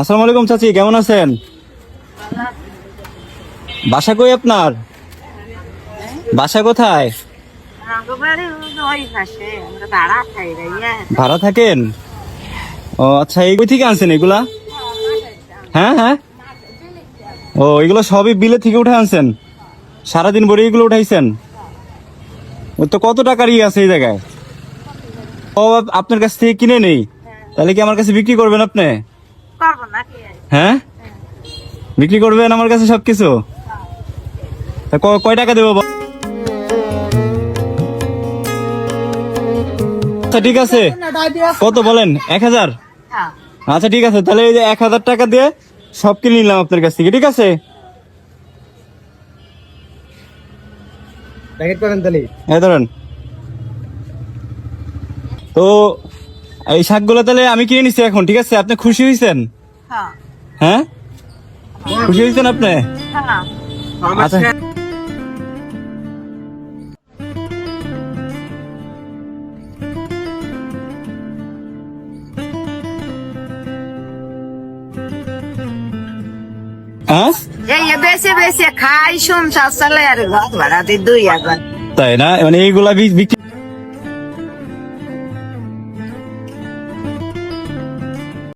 আসসালামু আলাইকুম চাচি, কেমন আছেন? বাসা কই আপনার? বাসা কোথায়? ভাড়া থাকেন? ও আচ্ছা, এই কই থেকে আনছেন এগুলা? হ্যাঁ হ্যাঁ, ও এগুলো সবই বিলে থেকে উঠে আনছেন? সারাদিন ভরে এগুলো উঠাইছেন? ও তো কত টাকার আছে এই জায়গায়? ও আপনার কাছ থেকে কিনে নেই, তাহলে কি আমার কাছে বিক্রি করবেন আপনি? হ্যাঁ, বিক্রি করবেন আমার কাছে সবকিছু? তা কয় টাকা দেবো? আচ্ছা ঠিক আছে, কত বলেন? 1000? আচ্ছা ঠিক আছে, তাহলে এই যে 1000 টাকা দিয়ে সব কিনে নিলাম আপনার কাছ থেকে, ঠিক আছে? এই ধরেন। তো এই শাকগুলো তাহলে আমি কিনে নিচ্ছি এখন, ঠিক আছে? আপনি খুশি হয়েছেন? হ্যাঁ, খুশি হয়েছেন আপনি? আচ্ছা, হ্যাঁ বেশি বেশি খাই সংসার চলে আর ঘর ভাড়া দিয়ে 2 এখন। তাই না? মানে এইগুলা বিক্রি